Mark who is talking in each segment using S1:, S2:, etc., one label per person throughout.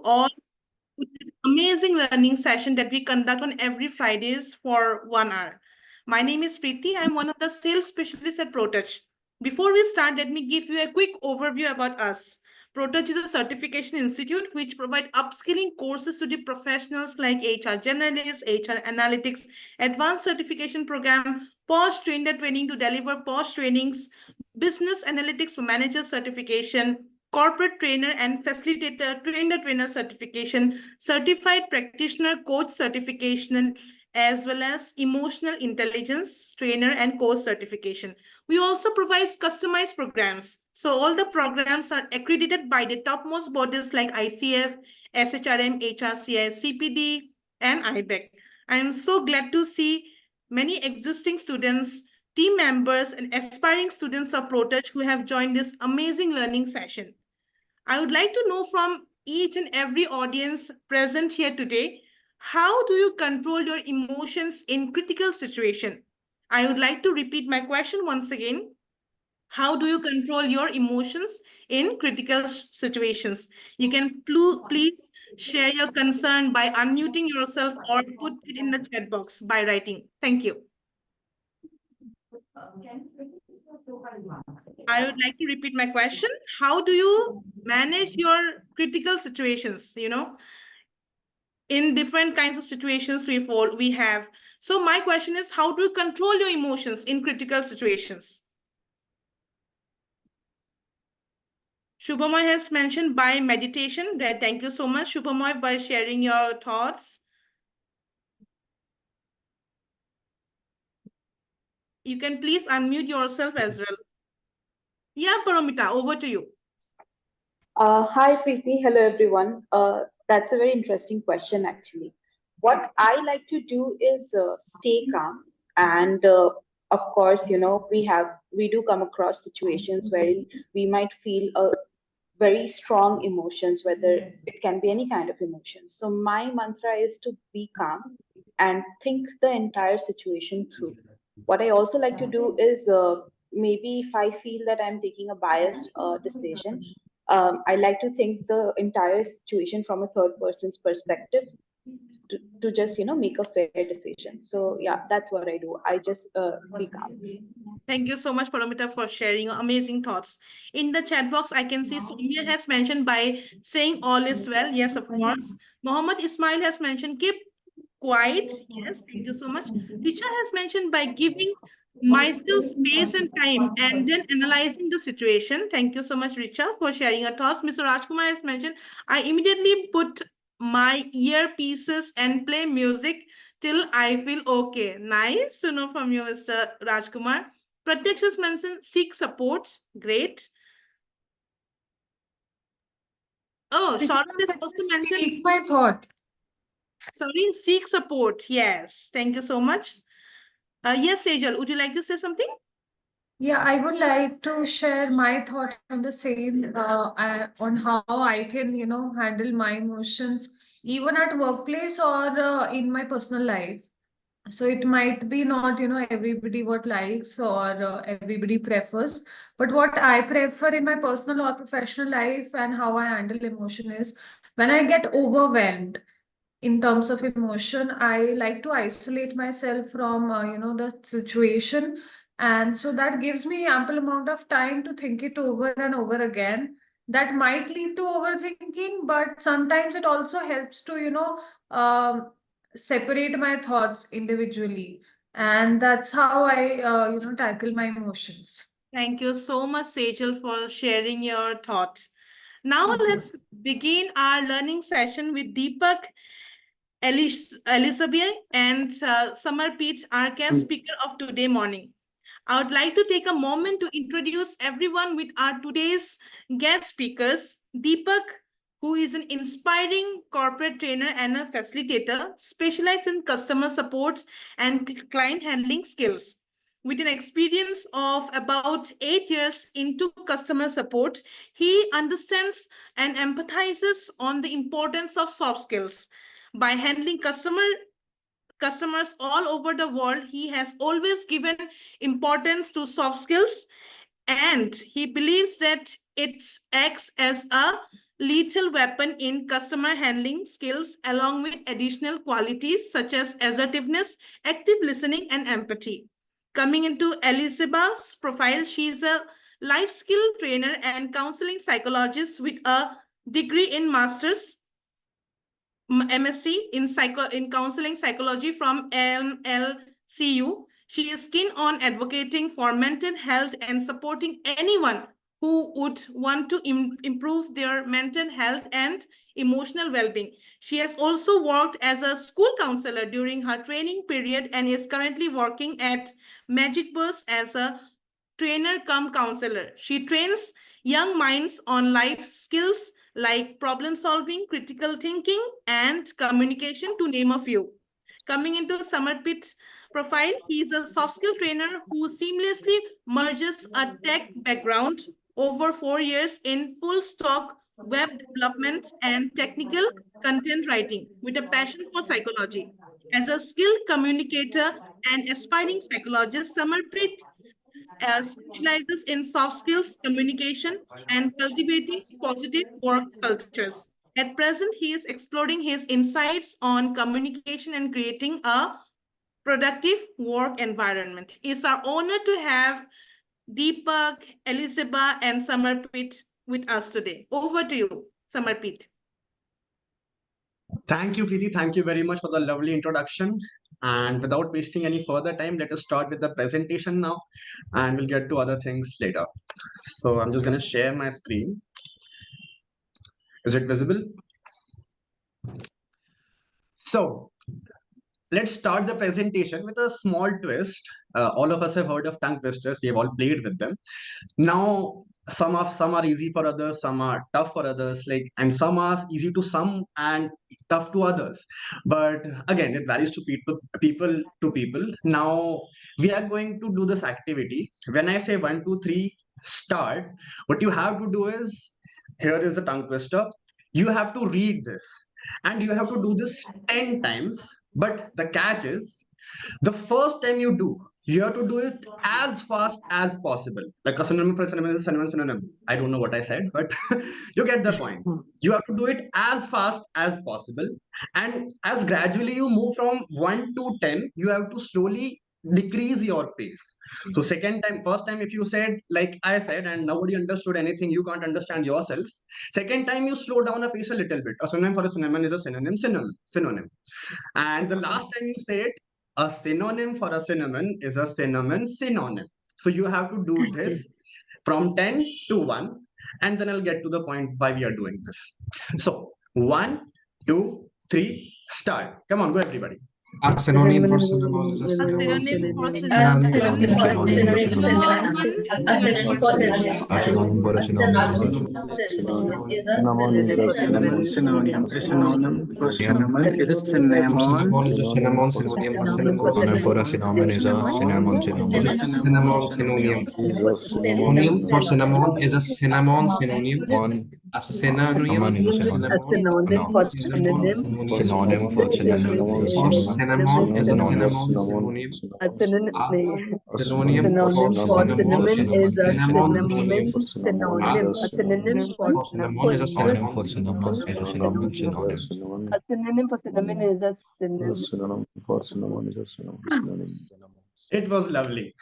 S1: all to this amazing learning session that we conduct on every Fridays for 1 hour. My name is Preeti. I'm one of the sales specialists at ProTouch. Before we start, let me give you a quick overview about us. ProTouch is a certification institute which provide upskilling courses to the professionals like HR generalists, HR analytics, advanced certification program, post-trainer training to deliver post trainings, business analytics for manager certification, corporate trainer and facilitator, trainer certification, certified practitioner coach certification, as well as emotional intelligence trainer and coach certification. We also provide customized programs. So all the programs are accredited by the topmost bodies like ICF, SHRM, HRCI, CPD, and IBEC. I am so glad to see many existing students, team members, and aspiring students of ProTouch who have joined this amazing learning session. I would like to know from each and every audience present here today, how do you control your emotions in critical situation? I would like to repeat my question once again. How do you control your emotions in critical situations? You can please share your concern by unmuting yourself or put it in the chat box by writing. Thank you. I would like to repeat my question. How do you manage your critical situations, in different kinds of situations we have. So my question is, how do you control your emotions in critical situations? Shubhamoy has mentioned by meditation. Thank you so much, Shubhamoy, by sharing your thoughts. You can please unmute yourself as well. Yeah, Paramita, over to you.
S2: Hi, Preeti. Hello, everyone. That's a very interesting question, actually. What I like to do is stay calm, and of course, we do come across situations where we might feel a very strong emotions, whether it can be any kind of emotions. So my mantra is to be calm and think the entire situation through. What I also like to do is maybe if I feel that I'm taking a biased decision, I like to think the entire situation from a third person's perspective to just make a fair decision. So yeah, that's what I do. I just be calm.
S1: Thank you so much, Paramita, for sharing your amazing thoughts. In the chat box, I can see Soumya has mentioned by saying all is well. Yes, of course. Mohammed Ismail has mentioned keep quiet. Yes, thank you so much. Richa has mentioned by giving myself space and time and then analyzing the situation. Thank you so much, Richa, for sharing your thoughts. Mr. Rajkumar has mentioned, I immediately put my earpieces and play music till I feel okay. Nice to know from you, Mr. Rajkumar. Pratyaksh has mentioned seek support. Great. Oh, Saurabh has also mentioned.
S3: Speak my thought.
S1: Sorry, seek support. Yes. Thank you so much. Yes, Sejal, would you like to say something?
S3: Yeah, I would like to share my thought on the same, on how I can, handle my emotions, even at workplace or in my personal life. So it might be not, everybody what likes or everybody prefers, but what I prefer in my personal or professional life and how I handle emotion is when I get overwhelmed in terms of emotion, I like to isolate myself from the situation, and so that gives me ample amount of time to think it over and over again. That might lead to overthinking, but sometimes it also helps to separate my thoughts individually, and that's how I tackle my emotions.
S1: Thank you so much, Sejal, for sharing your thoughts. Now let's begin our learning session with Deepak, Elizabeth, and Samarpreet, our guest speaker of today morning. I would like to take a moment to introduce everyone with our today's guest speakers. Deepak, who is an inspiring corporate trainer and a facilitator, specialized in customer support and client handling skills. With an experience of about 8 years into customer support, he understands and empathizes on the importance of soft skills. By handling customers all over the world, he has always given importance to soft skills, and he believes that it acts as a lethal weapon in customer handling skills, along with additional qualities such as assertiveness, active listening, and empathy. Coming into Elizabeth's profile, she is a life skill trainer and counseling psychologist with a degree in master's MSc in counseling psychology from MLCU. She is keen on advocating for mental health and supporting anyone who would want to improve their mental health and emotional well-being. She has also worked as a school counselor during her training period and is currently working at Magic Bus as a trainer cum counselor. She trains young minds on life skills like problem solving, critical thinking, and communication, to name a few. Coming into Samarpit's profile, he is a soft skill trainer who seamlessly merges a tech background over 4 years in full stock web development and technical content writing with a passion for psychology. As a skilled communicator and aspiring psychologist, Samarpit specializes in soft skills, communication, and cultivating positive work cultures. At present, he is exploring his insights on communication and creating a productive work environment. It's our honor to have Deepak, Elizabeth, and Samarpit with us today. Over to you, Samarpit.
S4: Thank you, Preeti. Thank you very much for the lovely introduction. And without wasting any further time, let us start with the presentation now, and we'll get to other things later. So I'm just going to share my screen. Is it visible? So let's start the presentation with a small twist. All of us have heard of tongue twisters. We have all played with them. Now, some are easy for others, some are tough for others, like, and some are easy to some and tough to others. But again, it varies to people. Now we are going to do this activity. When I say 1, 2, 3, start, what you have to do is, here is the tongue twister. You have to read this, and you have to do this 10 times. But the catch is, the first time you do, you have to do it as fast as possible. Like a synonym for synonym is a synonym, synonym. I don't know what I said, but you get the point. You have to do it as fast as possible. And as gradually you move from 1 to 10, you have to slowly decrease your pace. So first time, if you said, like I said, and nobody understood anything, you can't understand yourself. Second time, you slow down a pace a little bit. A synonym for a synonym is a synonym, synonym. And the last time you say it, a synonym for a synonym is a synonym. So you have to do this from 10 to 1, and then I'll get to the point why we are doing this. So 1, 2, 3, start. Come on, go everybody.
S5: A synonym for synonym is a
S1: A
S5: synonym.
S1: synonym for
S5: Synonym
S1: synonym.
S5: for synonym is a synonym.
S1: One,
S5: A synonym for a synonym is a
S6: Synonym is a synonym. Synonym. A synonym for
S5: synonym.
S6: synonym is a
S5: For
S6: synonym.
S5: cinnamon is a cinnamon synonym. A synonym for a cinnamon is a cinnamon synonym. Cinnamon synonym. Synonym for cinnamon is a cinnamon synonym. A synonym
S7: A
S5: for cinnamon.
S7: synonym for
S5: No.
S7: synonym.
S5: Synonym for cinnamon. For cinnamon is a cinnamon synonym.
S7: A synonym,
S5: A
S7: nee.
S5: synonym for
S7: Synonym for
S5: cinnamon.
S7: cinnamon is a
S5: Cinnamon synonym.
S7: synonym. Synonym. A synonym for
S5: For cinnamon is a synonym for cinnamon is a cinnamon synonym.
S7: a synonym for cinnamon is a synonym.
S4: It was lovely.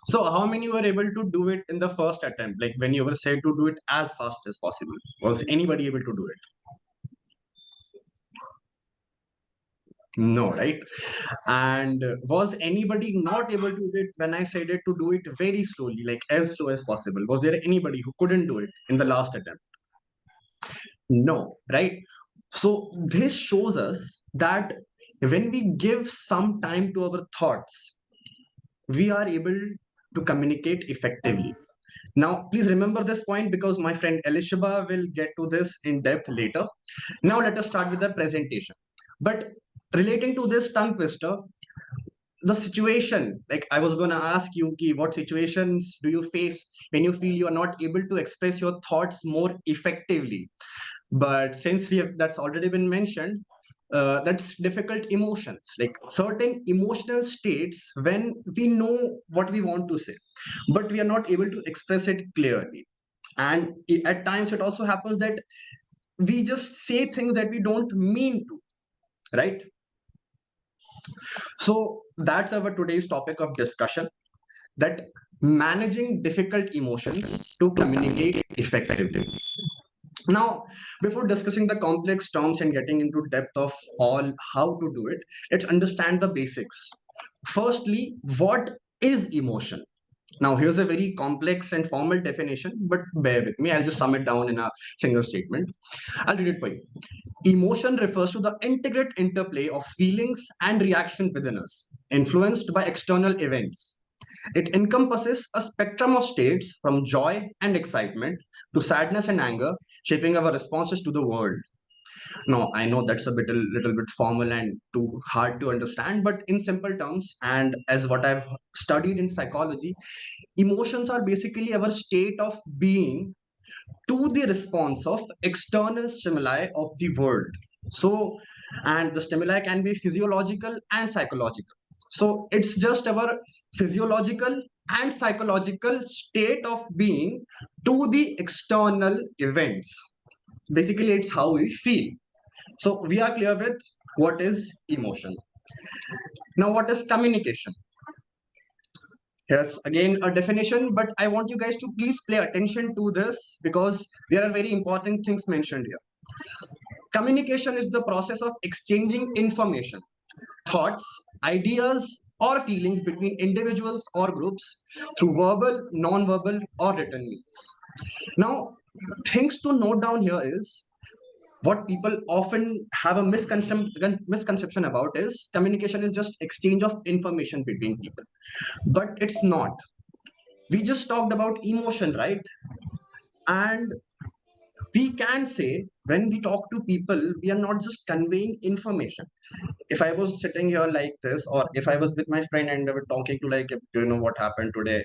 S4: So how many were able to do it in the first attempt? Like when you were said to do it as fast as possible. Was anybody able to do it? No, right? And was anybody not able to do it when I said it to do it very slowly, like as slow as possible? Was there anybody who couldn't do it in the last attempt? No, right? So this shows us that when we give some time to our thoughts, we are able to communicate effectively. Now, please remember this point because my friend Elishaba will get to this in depth later. Now, let us start with the presentation. But relating to this tongue twister, the situation, like I was going to ask you, Ki, what situations do you face when you feel you are not able to express your thoughts more effectively? But since that's already been mentioned, that's difficult emotions, like certain emotional states when we know what we want to say, but we are not able to express it clearly. And at times it also happens that we just say things that we don't mean to, right? So that's our today's topic of discussion, that managing difficult emotions to communicate effectively. Now, before discussing the complex terms and getting into depth of all how to do it, let's understand the basics. Firstly, what is emotion? Now, here's a very complex and formal definition, but bear with me. I'll just sum it down in a single statement. I'll read it for you. Emotion refers to the integrate interplay of feelings and reaction within us, influenced by external events. It encompasses a spectrum of states from joy and excitement to sadness and anger, shaping our responses to the world. Now, I know that's a little bit formal and too hard to understand, but in simple terms, and as what I've studied in psychology, emotions are basically our state of being to the response of external stimuli of the world. So, and the stimuli can be physiological and psychological. So, it's just our physiological and psychological state of being to the external events. Basically, it's how we feel. So, we are clear with what is emotion. Now, what is communication? Here's again a definition, but I want you guys to please pay attention to this because there are very important things mentioned here. Communication is the process of exchanging information, thoughts, ideas, or feelings between individuals or groups through verbal, non-verbal, or written means. Now, things to note down here is what people often have a misconception about is communication is just exchange of information between people, but it's not. We just talked about emotion, right? And we can say when we talk to people, we are not just conveying information. If I was sitting here like this, or if I was with my friend and they were talking to like, do you know what happened today?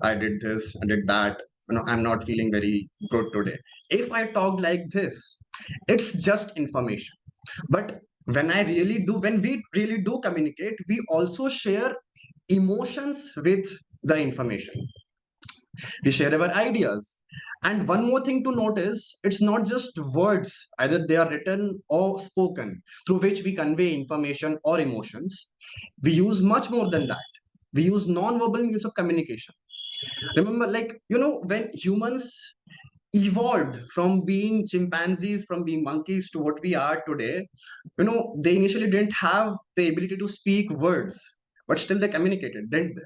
S4: I did this, I did that. I'm not feeling very good today. If I talk like this, it's just information. But when we really do communicate, we also share emotions with the information. We share our ideas. And one more thing to note is it's not just words, either they are written or spoken, through which we convey information or emotions. We use much more than that. We use non-verbal means of communication. Remember, like, when humans evolved from being chimpanzees, from being monkeys to what we are today, they initially didn't have the ability to speak words, but still they communicated, didn't they?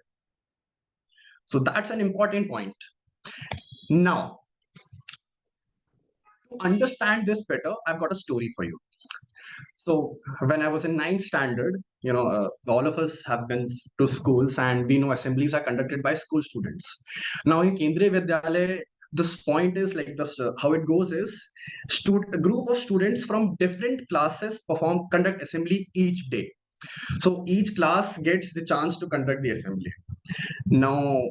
S4: So that's an important point. Now, to understand this better, I've got a story for you. So when I was in ninth standard, all of us have been to schools, and we know assemblies are conducted by school students. Now in Kendriya Vidyalaya, this point is like this. How it goes is, a group of students from different classes conduct assembly each day. So each class gets the chance to conduct the assembly. Now,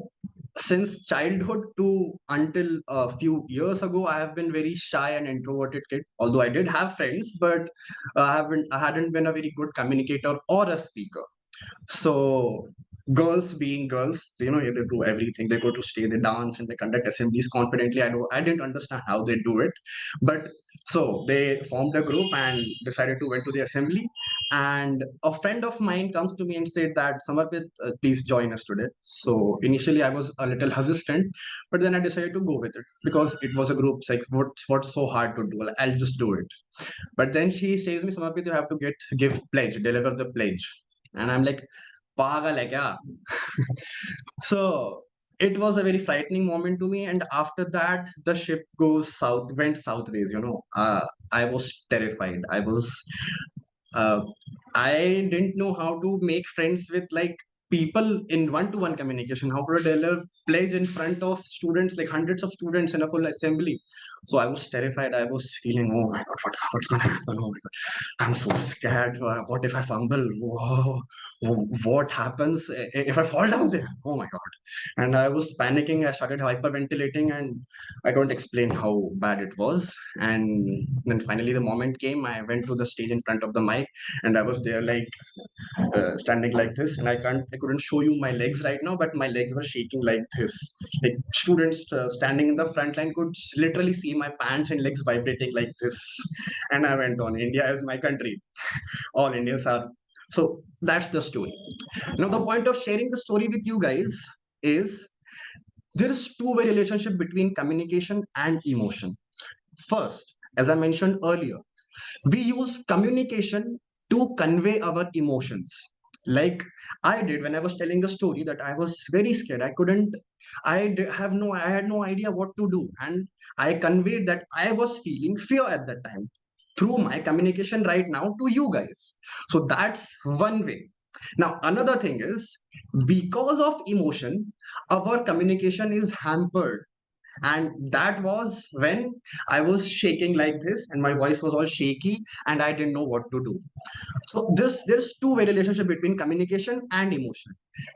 S4: since childhood to until a few years ago, I have been very shy and introverted kid. Although I did have friends, but I hadn't been a very good communicator or a speaker. So girls being girls, they do everything. They go to stage, they dance, and they conduct assemblies confidently. I didn't understand how they do it, but so they formed a group and decided to went to the assembly. And a friend of mine comes to me and said that Samarpit, please join us today. So initially I was a little hesitant, but then I decided to go with it because it was a group. It's like what's so hard to do? I'll just do it. But then she says me, Samarpit, you have to give pledge, deliver the pledge. And I'm like, pagal hai kya? So it was a very frightening moment to me. And after that, the ship went southways. I was terrified. Uh, I didn't know how to make friends with like people in one-to-one communication, how to deliver pledge in front of students, like hundreds of students in a full assembly. So I was terrified. I was feeling, oh my God, what's going to happen? Oh my God, I'm so scared. What if I fumble? Whoa, what happens if I fall down there? Oh my God. And I was panicking. I started hyperventilating and I couldn't explain how bad it was. And then finally the moment came, I went to the stage in front of the mic and I was there like, standing like this, and I couldn't show you my legs right now, but my legs were shaking like this. Like students standing in the front line could literally see my pants and legs vibrating like this. And I went on, India is my country. All Indians are. So that's the story. Now the point of sharing the story with you guys is there is two-way relationship between communication and emotion. First, as I mentioned earlier, we use communication to convey our emotions. Like I did when I was telling a story that I was very scared. I couldn't, I had no idea what to do. And I conveyed that I was feeling fear at that time through my communication right now to you guys. So that's one way. Now, another thing is because of emotion, our communication is hampered, and that was when I was shaking like this and my voice was all shaky and I didn't know what to do. So there's two-way relationship between communication and emotion.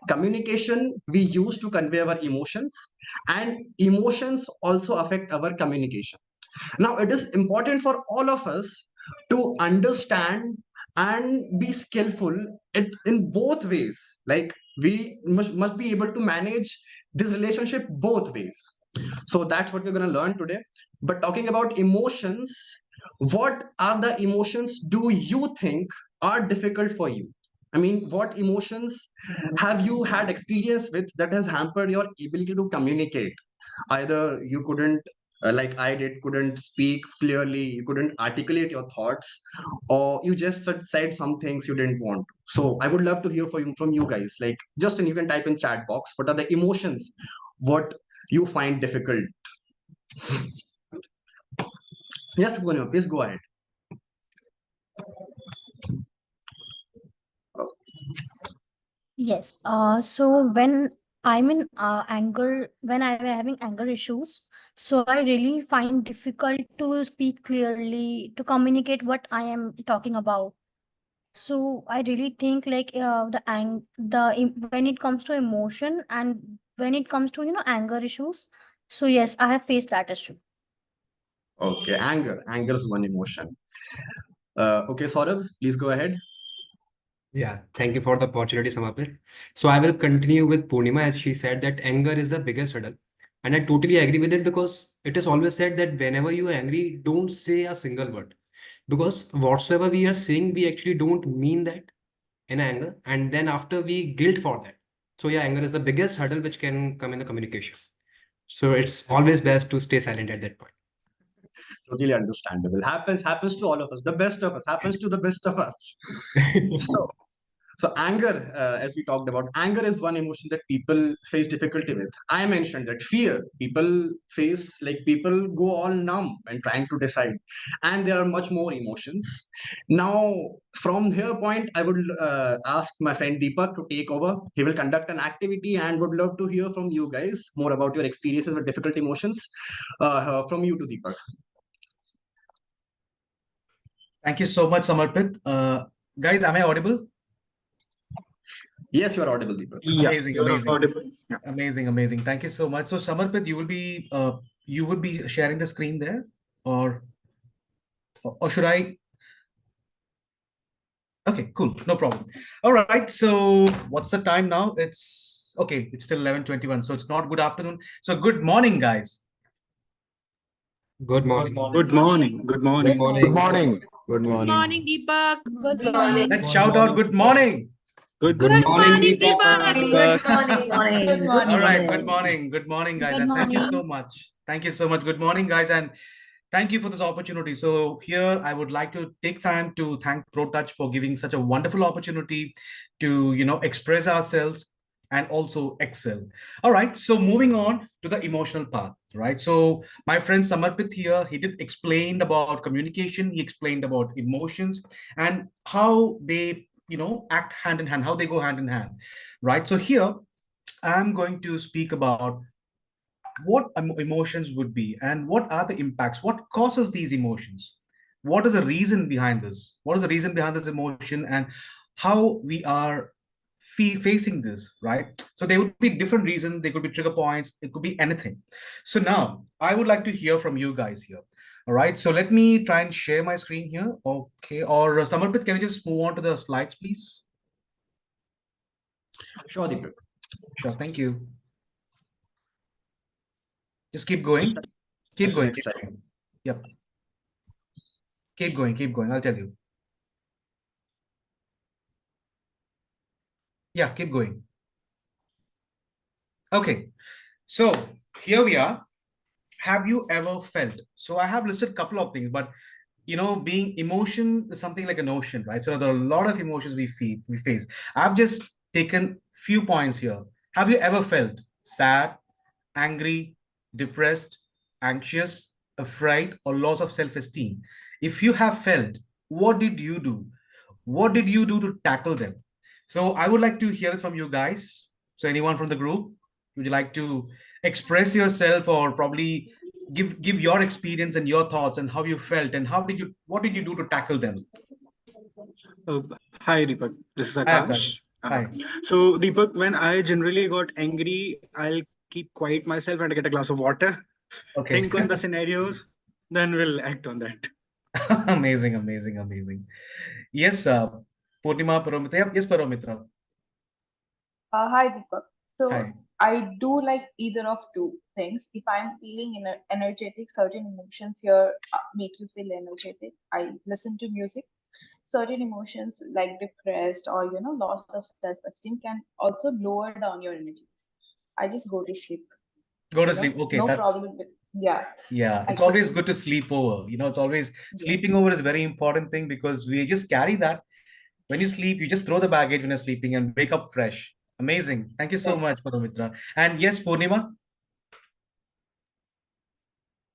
S4: Communication we use to convey our emotions, and emotions also affect our communication. Now it is important for all of us to understand and be skillful in both ways. Like we must be able to manage this relationship both ways. So that's what we're going to learn today. But talking about emotions, what are the emotions do you think are difficult for you? I mean, what emotions have you had experience with that has hampered your ability to communicate? Either you couldn't, like I did, couldn't speak clearly, you couldn't articulate your thoughts, or you just said some things you didn't want to. So I would love to hear from you guys. Like, Justin, you can type in chat box, what are the emotions what you find difficult? Yes, Punyo, please go ahead.
S8: Yes. So when I'm in anger, when I'm having anger issues, so I really find difficult to speak clearly, to communicate what I am talking about. So I really think like when it comes to emotion and when it comes to anger issues. So yes, I have faced that issue.
S4: Okay, anger is one emotion. Okay, Saurabh, please go ahead.
S5: Yeah, thank you for the opportunity, Samapit. So I will continue with Purnima as she said that anger is the biggest hurdle. And I totally agree with it because it is always said that whenever you are angry, don't say a single word. Because whatsoever we are saying, we actually don't mean that in anger. And then after we guilt for that. So yeah, anger is the biggest hurdle which can come in the communication. So it's always best to stay silent at that point.
S4: Totally understandable. Happens to all of us. The best of us happens to the best of us. So So anger, as we talked about, anger is one emotion that people face difficulty with. I mentioned that fear, people face, like people go all numb and trying to decide. And there are much more emotions. Now, from here point, I would ask my friend Deepak to take over. He will conduct an activity and would love to hear from you guys more about your experiences with difficult emotions. From you to Deepak.
S9: Thank you so much, Samarpit. Guys, am I audible?
S4: Yes, you are audible, Deepak.
S6: Yeah,
S9: Amazing,
S6: you're
S9: amazing.
S6: audible. Yeah.
S9: Amazing. Thank you so much. So, Samarpit, you would be sharing the screen there, or should I? Okay, cool, no problem. All right. So, what's the time now? It's okay. It's still 11:21. So it's not good afternoon. So, good morning, guys.
S5: Good morning.
S6: Good morning. Good morning.
S5: Good morning.
S7: Good morning.
S5: Good
S1: Good
S5: morning.
S1: morning, Deepak.
S8: Good morning.
S9: Let's shout out good morning.
S6: Good
S1: Good morning, Deepak.
S6: Deepak.
S9: All right, good morning, guys,
S8: Good
S9: and thank you so
S8: morning.
S9: much. Thank you so much. Good morning, guys, and thank you for this opportunity. So here, I would like to take time to thank ProTouch for giving such a wonderful opportunity to express ourselves and also excel. All right, so moving on to the emotional part, right? So my friend Samarpit here, he did explain about communication. He explained about emotions and how they act hand in hand, how they go hand in hand, right? So here I'm going to speak about what emotions would be and what are the impacts, what causes these emotions, what is the reason behind this, what is the reason behind this emotion, and how we are facing this, right? So there would be different reasons, there could be trigger points, it could be anything. So now I would like to hear from you guys here. All right, so let me try and share my screen here. Okay, or Samarpit, can you just move on to the slides, please?
S4: Sure, Deepak.
S9: Sure, thank you. Just keep going. Keep
S4: That's the
S9: going.
S4: next
S9: Keep
S4: slide.
S9: going. Yep. Keep going. Keep going. I'll tell you. Yeah, keep going. Okay. So here we are. Have you ever felt? So I have listed a couple of things, but being emotion is something like an ocean, right? So there are a lot of emotions we face. I've just taken few points here. Have you ever felt sad, angry, depressed, anxious, afraid, or loss of self-esteem? If you have felt, what did you do? What did you do to tackle them? So I would like to hear it from you guys. So anyone from the group, would you like to express yourself or probably give your experience and your thoughts and how you felt and what did you do to tackle them?
S6: Hi, Deepak. This is
S9: Hi,
S6: Akash.
S9: Hi.
S6: So, Deepak, when I generally got angry, I'll keep quiet myself and get a glass of water,
S9: Okay.
S6: think on the scenarios, then we'll act on that.
S9: Amazing, amazing, amazing. Yes, Purnima, Paromitra. Yep, yes, Paromitra.
S2: Hi, Deepak. So
S9: Hi.
S2: I do like either of two things. If I'm feeling energetic, certain emotions here make you feel energetic. I listen to music. Certain emotions like depressed or loss of self-esteem can also lower down your energies. I just go to sleep.
S9: Go to sleep. Okay,
S2: No
S9: that's
S2: problem with yeah.
S9: yeah.
S2: I
S9: It's
S2: go to
S9: always
S2: sleep.
S9: good to sleep over. It's always
S2: Yeah.
S9: sleeping over is a very important thing because we just carry that. When you sleep, you just throw the baggage when you're sleeping and wake up fresh. Amazing. Thank you so
S2: Right.
S9: much, Paromitra. And yes, Purnima.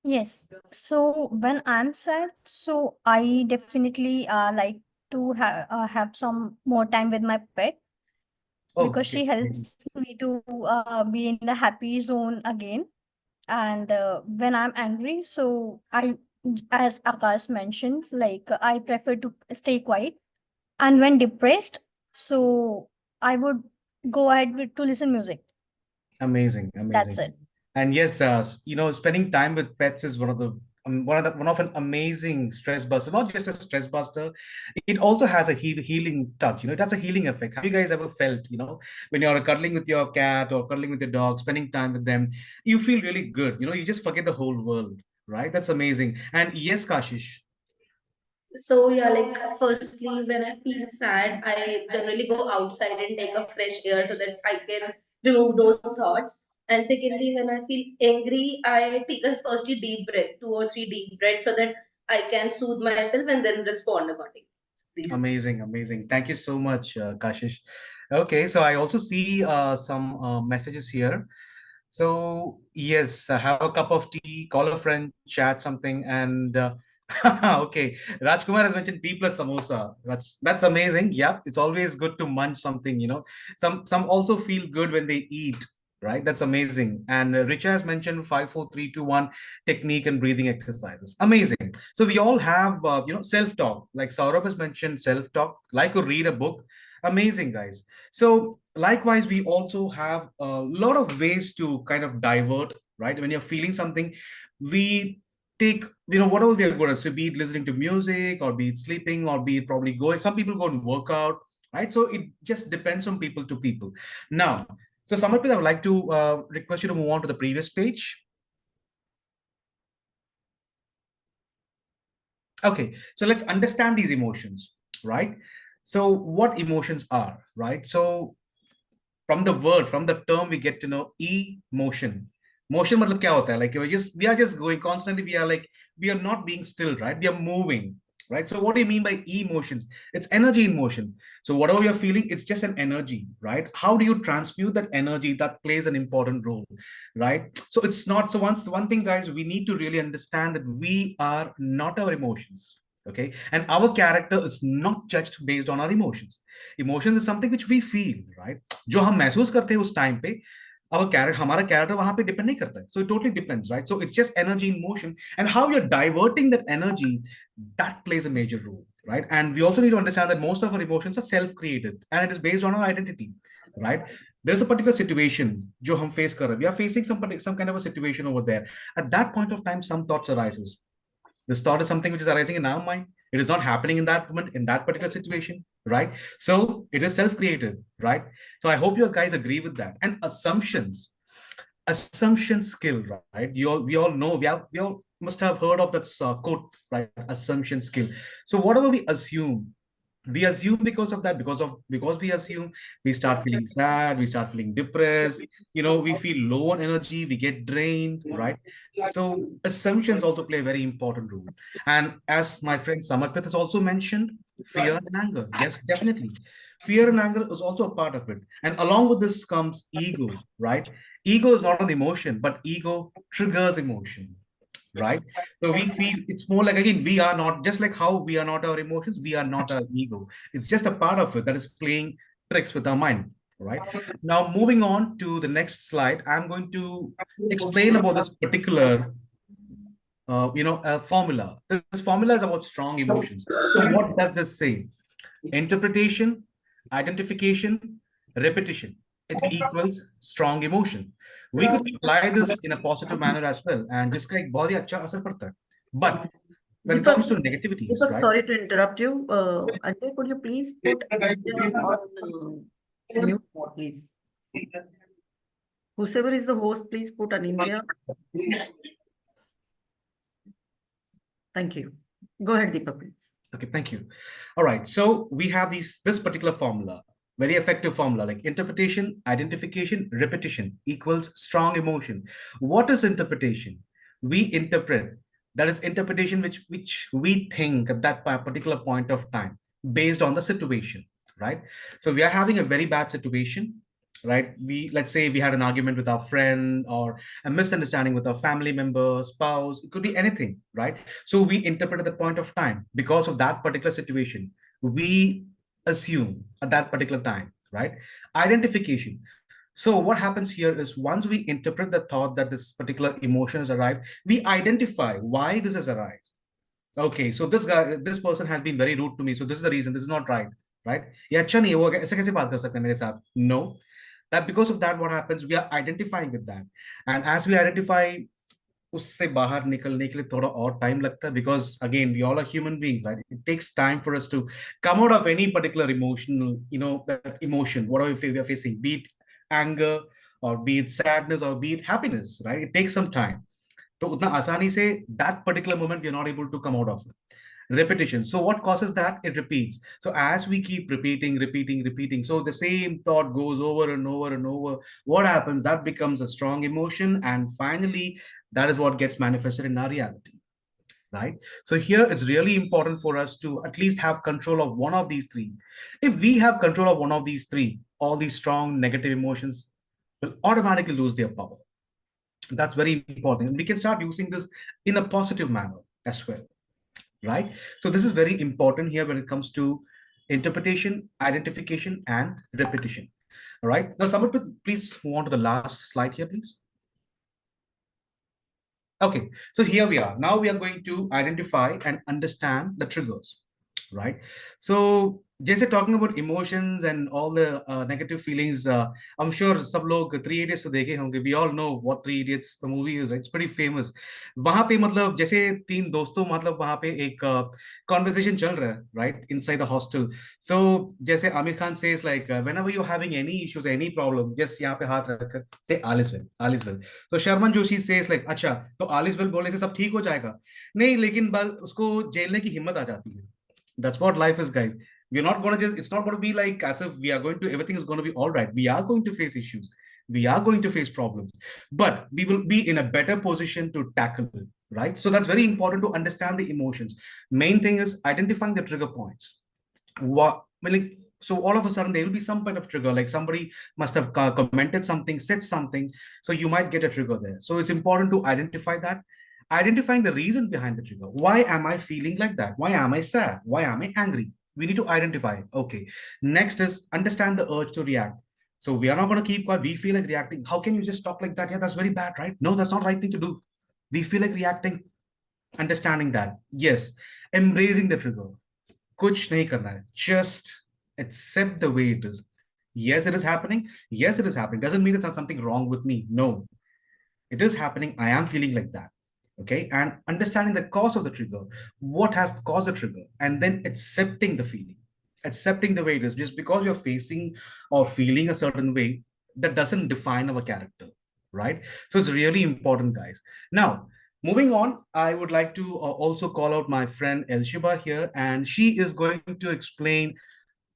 S8: Yes. So when I'm sad, so I definitely like to have some more time with my pet
S9: Oh,
S8: because
S9: okay.
S8: she helps me to be in the happy zone again. And when I'm angry, so as Akash mentioned, like I prefer to stay quiet. And when depressed, so I would go ahead to listen music.
S9: Amazing,
S8: That's
S9: amazing.
S8: it.
S9: And yes, spending time with pets is one of an amazing stress buster. Not just a stress buster, it also has a healing touch. It has a healing effect. Have you guys ever felt, when you're cuddling with your cat or cuddling with your dog, spending time with them, you feel really good. You just forget the whole world, right? That's amazing. And yes, Kashish.
S10: So yeah, like firstly, when I feel sad, I generally go outside and take a fresh air so that I can remove those thoughts. And secondly, when I feel angry, I take a firstly deep breath, 2 or 3 deep breaths, so that I can soothe myself and then respond accordingly. These
S9: Amazing,
S10: things.
S9: amazing. Thank you so much, Kashish. Okay, so I also see some messages here. So yes, have a cup of tea, call a friend, chat something, and okay, Rajkumar has mentioned tea plus samosa. That's amazing. Yeah, it's always good to munch something. Some also feel good when they eat. Right, that's amazing. And Richa has mentioned 5, 4, 3, 2, 1 technique and breathing exercises. Amazing. So we all have self-talk. Like Saurabh has mentioned self-talk. Like to read a book. Amazing, guys. So likewise, we also have a lot of ways to kind of divert, right? When you're feeling something, we take, whatever we are good at. So be it listening to music or be it sleeping or be it probably going, some people go and work out, right? So it just depends on people to people. Now, so Samarpit, I would like to request you to move on to the previous page. Okay, so let's understand these emotions, right? So what emotions are, right? So from the term we get to know emotion. Motion matlab kya hota hai? Like we are just going constantly. We are not being still, right? We are moving, right? So what do you mean by emotions? It's energy in motion. So whatever you're feeling, it's just an energy, right? How do you transmute that energy? That plays an important role, right? So it's not. So one thing, guys, we need to really understand that we are not our emotions. Okay, and our character is not judged based on our emotions. Emotions is something which we feel, right? जो हम महसूस करते हैं उस time पे our character, हमारा character वहां पे depend नहीं करता है. So it totally depends, right? So it's just energy in motion, and how you're diverting that energy, that plays a major role, right? And we also need to understand that most of our emotions are self-created, and it is based on our identity, right? There's a particular situation जो हम face कर रहे हैं. We are facing some kind of a situation over there. At that point of time, some thoughts arises. This thought is something which is arising in our mind. It is not happening in that moment, in that particular situation, right? So it is self-created, right? So I hope you guys agree with that. And assumption skill, right? We all know, we all must have heard of that quote, right? Assumption skill. So whatever we assume because of that, because we assume, we start feeling sad, we start feeling depressed, we feel low on energy, we get drained, right? So assumptions also play a very important role. And as my friend Samarpit has also mentioned, fear and anger, yes, definitely, fear and anger is also a part of it. And along with this comes ego, right? Ego is not an emotion, but ego triggers emotion, right? So we feel it's more like, again, we are not, just like how we are not our emotions, we are not our ego. It's just a part of it that is playing tricks with our mind, right? Now, moving on to the next slide, I'm going to explain about this particular formula. This formula is about strong emotions. So what does this say? Interpretation, identification, repetition. It equals strong emotion. We could apply this in a positive manner as well, and जिसका एक बहुत ही अच्छा असर पड़ता है. But when it comes to negativities,
S7: Deepak,
S9: right?
S7: sorry to interrupt you. Ajay, could you please put India on mute, please? Whoever is the host, please put an India. Thank you. Go ahead, Deepak, please.
S9: Okay, thank you. All right, so we have this particular formula, very effective formula, like interpretation, identification, repetition equals strong emotion. What is interpretation? We interpret. That is interpretation which we think at that particular point of time based on the situation, right? So we are having a very bad situation, right? Let's say we had an argument with our friend, or a misunderstanding with our family member, spouse, it could be anything, right? So we interpret at the point of time because of that particular situation. We assume at that particular time, right? Identification. So what happens here is, once we interpret the thought that this particular emotion has arrived, we identify why this has arrived. Okay, so this person has been very rude to me, so this is the reason, this is not right, right? ये अच्छा नहीं है, वो ऐसे कैसे बात कर सकते हैं मेरे साथ? No, that because of that, what happens, we are identifying with that. And as we identify, उससे बाहर निकलने के लिए थोड़ा और टाइम लगता है, because again, we all are human beings, right? It takes time for us to come out of any particular emotional, that emotion, whatever we are facing, be it anger, or be it sadness, or be it happiness, right? It takes some time. तो उतना आसानी से that particular moment we are not able to come out of it. Repetition. So what causes that? It repeats. So as we keep repeating, so the same thought goes over and over and over. What happens? That becomes a strong emotion, and finally, that is what gets manifested in our reality, right? So here it's really important for us to at least have control of one of these three. If we have control of one of these three, all these strong negative emotions will automatically lose their power. That's very important. We can start using this in a positive manner as well, right? So this is very important here when it comes to interpretation, identification, and repetition. All right. Now, Samarpit, please move on to the last slide here, please. Okay, so here we are. Now we are going to identify and understand the triggers, right? So जैसे talking about emotions and all the negative feelings, I'm sure सब लोग Three Idiots तो देखे होंगे. We all know what Three Idiots the movie is, right? It's pretty famous. वहाँ पे मतलब जैसे तीन दोस्तों, मतलब वहाँ पे एक conversation चल रहा है, right, inside the hostel. So जैसे Aamir Khan says like whenever you're having any issues, any problem, just यहाँ पे हाथ रखकर say all is well, all is well. So Sharman Joshi says like अच्छा तो all is well बोलने से सब ठीक हो जाएगा? नहीं, लेकिन उसको झेलने की हिम्मत आ जाती है. That's what life is, guys. We're not going to just, it's not going to be like as if we are going to, everything is going to be all right. We are going to face issues. We are going to face problems, but we will be in a better position to tackle it, right? So that's very important to understand the emotions. Main thing is identifying the trigger points. So all of a sudden there will be some kind of trigger, like somebody must have commented something, said something, so you might get a trigger there. So it's important to identify that. Identifying the reason behind the trigger. Why am I feeling like that? Why am I sad? Why am I angry? We need to identify. Okay. Next is understand the urge to react. So we are not going to keep quiet. We feel like reacting. How can you just stop like that? Yeah, that's very bad, right? No, that's not the right thing to do. We feel like reacting. Understanding that. Yes. Embracing the trigger. Kuch nahi karna hai. Just accept the way it is. Yes, it is happening. Yes, it is happening. Doesn't mean there's something wrong with me. No. It is happening. I am feeling like that. Okay, and understanding the cause of the trigger, what has caused the trigger, and then accepting the feeling, accepting the way it is. Just because you're facing or feeling a certain way, that doesn't define our character, right? So it's really important, guys. Now, moving on, I would like to also call out my friend Elshiba here, and she is going to explain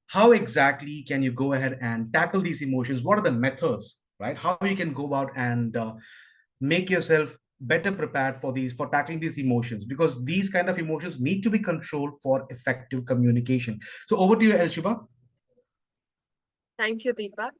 S9: how exactly can you go ahead and tackle these emotions. What are the methods, right? How you can go about and make yourself better prepared for these, for tackling these emotions, because these kind of emotions need to be controlled for effective communication. So over to you, Elshiba.
S11: Thank you, Deepak.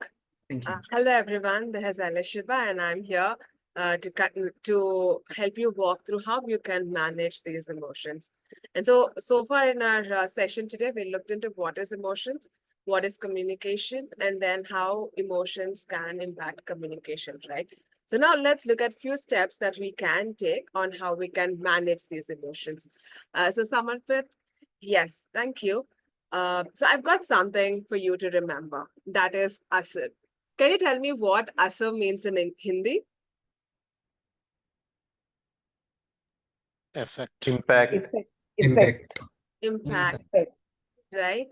S9: Thank you.
S11: Hello, everyone. This is Alishiba, and I'm here to help you walk through how you can manage these emotions. And so far in our session today, we looked into what is emotions, what is communication, and then how emotions can impact communication, right? So now let's look at few steps that we can take on how we can manage these emotions. So Samarpit, yes, thank you. So I've got something for you to remember. That is asir. Can you tell me what asir means in Hindi?
S12: Effect.
S5: Impact.
S2: Effect.
S11: Impact,
S2: Effect.
S11: right?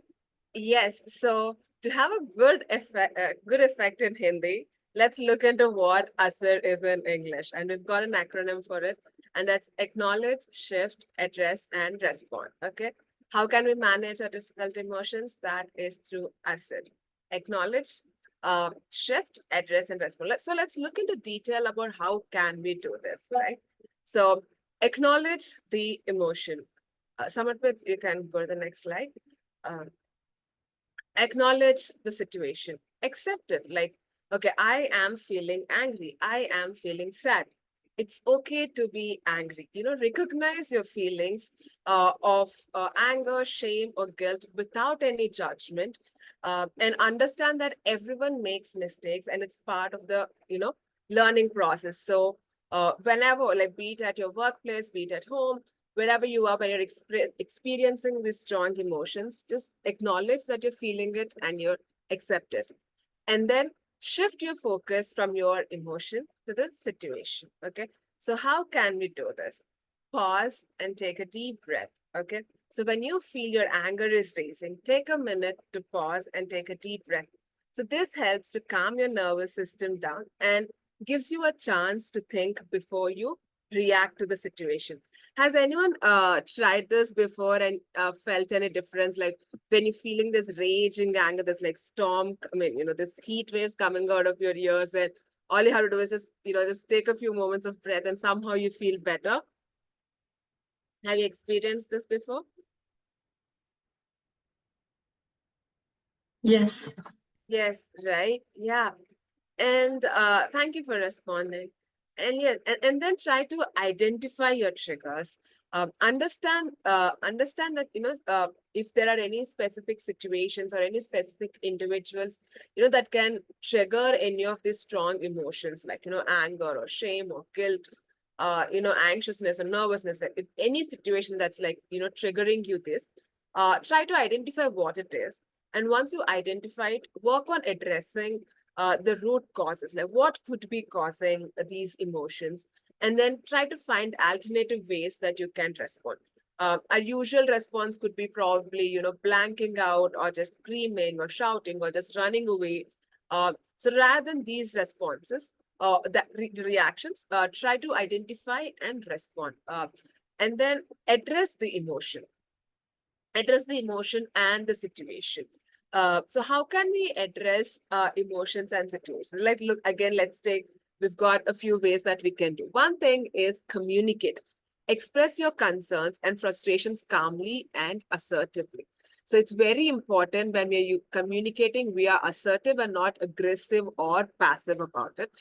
S11: Yes. So to have a good effect in Hindi, let's look into what asir is in English, and we've got an acronym for it, and that's acknowledge, shift, address, and respond. Okay. How can we manage our difficult emotions? That is through asir. Acknowledge, shift, address, and respond. So let's look into detail about how can we do this, right? So acknowledge the emotion. Samarpit, you can go to the next slide. Um, Acknowledge the situation, accept it. Like, okay, I am feeling angry, I am feeling sad. It's okay to be angry. Recognize your feelings of anger, shame, or guilt without any judgment, and understand that everyone makes mistakes and it's part of the learning process. So whenever, like, be it at your workplace, be it at home, wherever you are, when you're experiencing these strong emotions, just acknowledge that you're feeling it and you accept it. And then shift your focus from your emotion to the situation. Okay. So how can we do this? Pause and take a deep breath. Okay. So when you feel your anger is raising, take a minute to pause and take a deep breath. So this helps to calm your nervous system down and gives you a chance to think before you react to the situation. Has anyone tried this before and felt any difference? Like when you're feeling this raging anger, this like storm, this heat waves coming out of your ears, and all you have to do is just take a few moments of breath and somehow you feel better. Have you experienced this before?
S10: Yes.
S11: Yes, right? Yeah. And thank you for responding. And yes, and then try to identify your triggers. Understand that if there are any specific situations or any specific individuals that can trigger any of these strong emotions, like anger or shame or guilt, anxiousness or nervousness. If any situation that's like triggering you this, try to identify what it is. And once you identify it, work on addressing the root causes, like what could be causing these emotions, and then try to find alternative ways that you can respond. Our usual response could be probably, blanking out or just screaming or shouting or just running away. So rather than these responses, reactions, try to identify and respond. And then address the emotion and the situation. So how can we address emotions and situations? Like, look, again, we've got a few ways that we can do. One thing is communicate. Express your concerns and frustrations calmly and assertively. So it's very important when we're communicating, we are assertive and not aggressive or passive about it.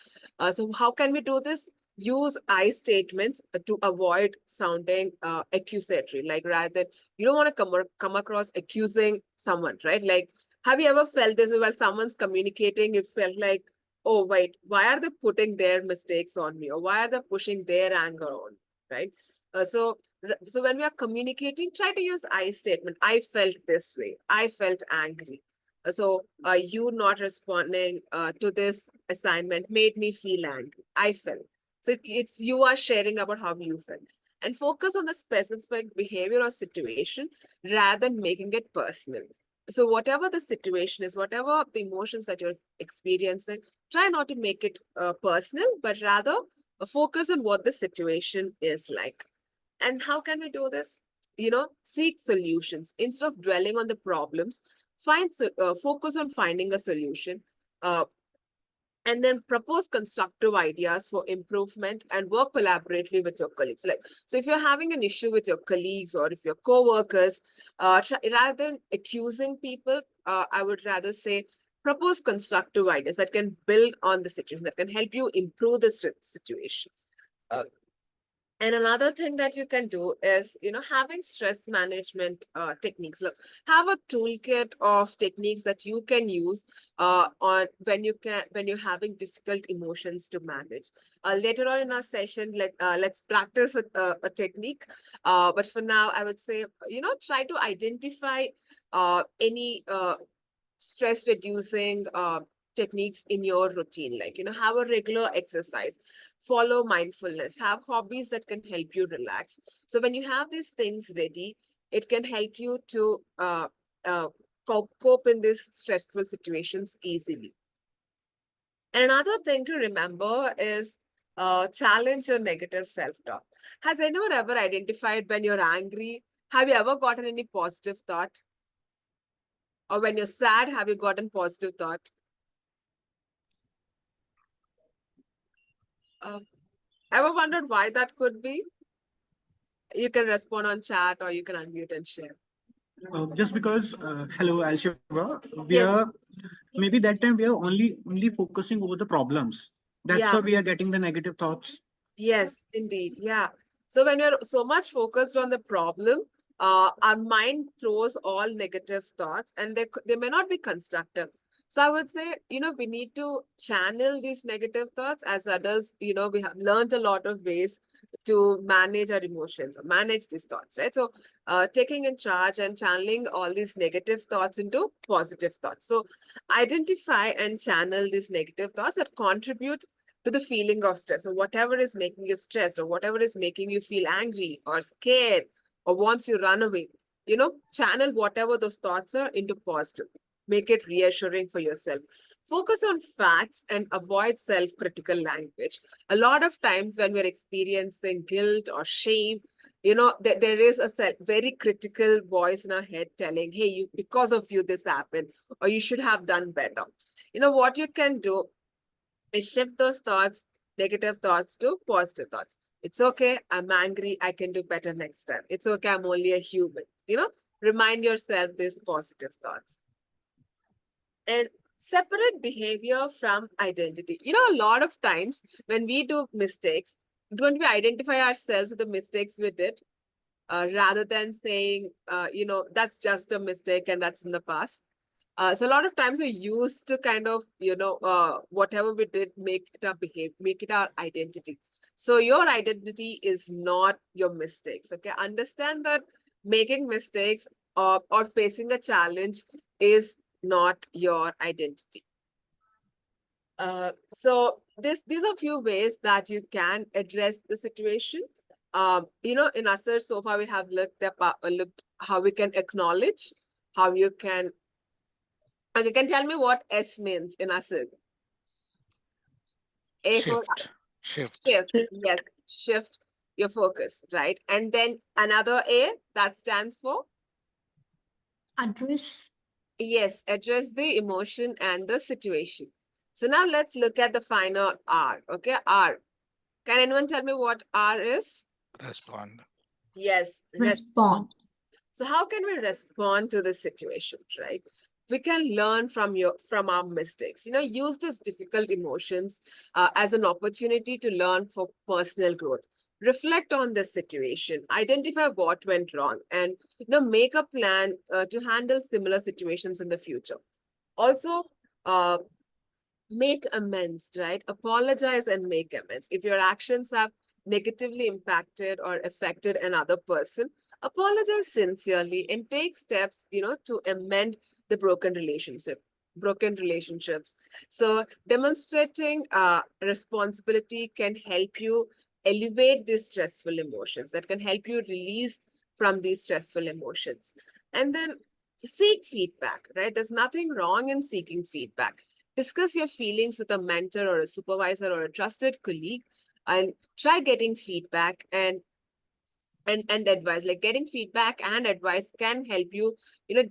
S11: So how can we do this? Use I statements to avoid sounding accusatory. Like, rather than, you don't want to come across accusing someone, right? Like, have you ever felt this while someone's communicating, you felt like, oh, wait, why are they putting their mistakes on me? Or why are they pushing their anger on me, right? So when we are communicating, try to use I statement. I felt this way. I felt angry. You not responding to this assignment made me feel angry. I felt. So it's you are sharing about how you felt. And focus on the specific behavior or situation rather than making it personal. So whatever the situation is, whatever the emotions that you're experiencing, try not to make it personal, but rather focus on what the situation is like. And how can we do this? Seek solutions. Instead of dwelling on the problems, focus on finding a solution. And then propose constructive ideas for improvement and work collaboratively with your colleagues. So if you're having an issue with your colleagues or if your co-workers, rather than accusing people, I would rather say propose constructive ideas that can build on the situation, that can help you improve the situation. And another thing that you can do is, having stress management techniques. Look, have a toolkit of techniques that you can use on when you're having difficult emotions to manage. Later on in our session, let's practice a technique. But for now, I would say, try to identify any stress reducing techniques in your routine, have a regular exercise, follow mindfulness, have hobbies that can help you relax. So when you have these things ready, it can help you to cope in these stressful situations easily. And another thing to remember is challenge your negative self-talk. Has anyone ever identified when you're angry? Have you ever gotten any positive thought? Or when you're sad, have you gotten positive thought? Ever wondered why that could be? You can respond on chat or you can unmute and share.
S6: Just because, hello, Alshiba, we
S11: Yes.
S6: are maybe that time we are only focusing over the problems. That's why we are getting the negative thoughts.
S11: Yes, indeed. Yeah. So when you're so much focused on the problem, our mind throws all negative thoughts and they may not be constructive. So I would say, we need to channel these negative thoughts as adults. We have learned a lot of ways to manage our emotions or manage these thoughts, right? So taking in charge and channeling all these negative thoughts into positive thoughts. So identify and channel these negative thoughts that contribute to the feeling of stress, or whatever is making you stressed, or whatever is making you feel angry or scared or wants you run away. Channel whatever those thoughts are into positive. Make it reassuring for yourself. Focus on facts and avoid self-critical language. A lot of times when we're experiencing guilt or shame, there is a very critical voice in our head telling, hey, because of you, this happened, or you should have done better. What you can do is shift those thoughts, negative thoughts to positive thoughts. It's okay, I'm angry, I can do better next time. It's okay, I'm only a human. Remind yourself these positive thoughts. And separate behavior from identity. A lot of times when we do mistakes, don't we identify ourselves with the mistakes we did rather than saying, that's just a mistake and that's in the past? So a lot of times we used to kind of, whatever we did, make it our identity. So your identity is not your mistakes. Okay. Understand that making mistakes or facing a challenge is not your identity. So these are a few ways that you can address the situation. In Asar so far we have looked how we can acknowledge, how you can. Okay, can tell me what S means in Asar?
S12: Shift.
S11: Shift. Yes, shift your focus, right? And then another A that stands for?
S8: Address.
S11: Yes, address the emotion and the situation. So now let's look at the final R. Okay, R. Can anyone tell me what R is?
S12: Respond.
S11: Yes,
S8: Respond.
S11: So how can we respond to this situation, right? We can learn from our mistakes. Use these difficult emotions as an opportunity to learn for personal growth. Reflect on the situation, identify what went wrong, and make a plan to handle similar situations in the future. Also, make amends, right? Apologize and make amends. If your actions have negatively impacted or affected another person, apologize sincerely and take steps, to amend the broken relationship. broken relationships. So demonstrating responsibility can help you elevate these stressful emotions, that can help you release from these stressful emotions. And then seek feedback, right? There's nothing wrong in seeking feedback. Discuss your feelings with a mentor or a supervisor or a trusted colleague, and try getting feedback and advice. Like getting feedback and advice can help you,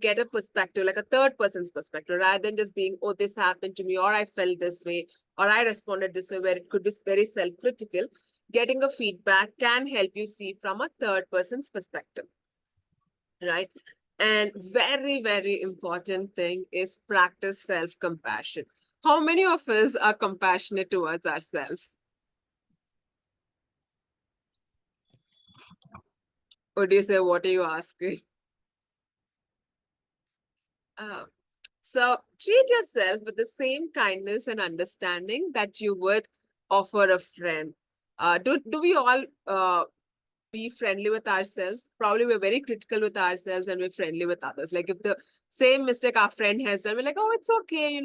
S11: get a perspective, like a third person's perspective, rather than just being, oh, this happened to me, or I felt this way, or I responded this way, where it could be very self-critical. Getting a feedback can help you see from a third person's perspective, right? And very, very important thing is practice self-compassion. How many of us are compassionate towards ourselves? Or do you say, what are you asking? So treat yourself with the same kindness and understanding that you would offer a friend. Do we all be friendly with ourselves? Probably we're very critical with ourselves and we're friendly with others. Like if the same mistake our friend has done, we're like, oh, it's okay,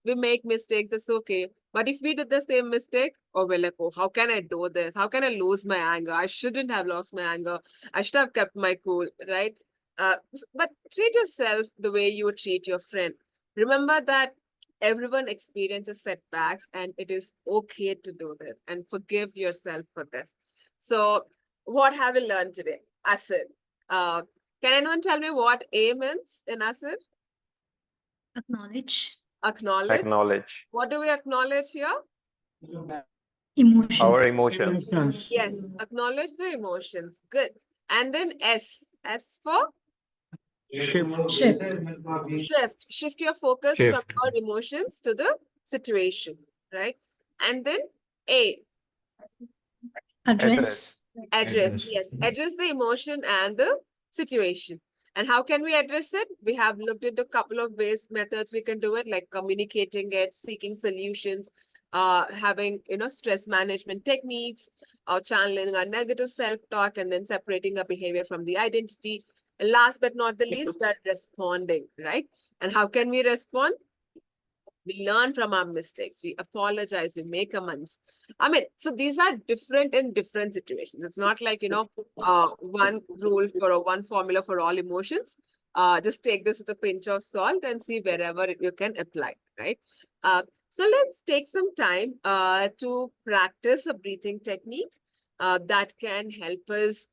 S11: we make mistakes, that's okay. But if we did the same mistake, oh, we're like, oh, how can I do this? How can I lose my anger? I shouldn't have lost my anger. I should have kept my cool, right? But treat yourself the way you would treat your friend. Remember that everyone experiences setbacks and it is okay to do this, and forgive yourself for this. So what have we learned today? Asir. Can anyone tell me what A means in Asir?
S8: Acknowledge.
S11: Acknowledge.
S12: Acknowledge
S11: What do we acknowledge here?
S8: Emotion.
S12: our emotions.
S11: Yes, acknowledge the emotions. Good. And then S. S for?
S8: Shift.
S11: Shift your focus from
S5: Shift.
S11: your emotions to the situation, right? And then A.
S8: Address.
S11: Address. Yes, address the emotion and the situation. And how can we address it? We have looked into a couple of methods we can do it, like communicating it, seeking solutions, having, stress management techniques, or channeling our negative self-talk, and then separating our behavior from the identity. And last but not the least, we are responding, right? And how can we respond? We learn from our mistakes, we apologize, we make amends. I mean, so these are different in different situations. It's not like, one rule for one formula for all emotions. Just take this with a pinch of salt and see wherever you can apply, right? So let's take some time to practice a breathing technique that can help us,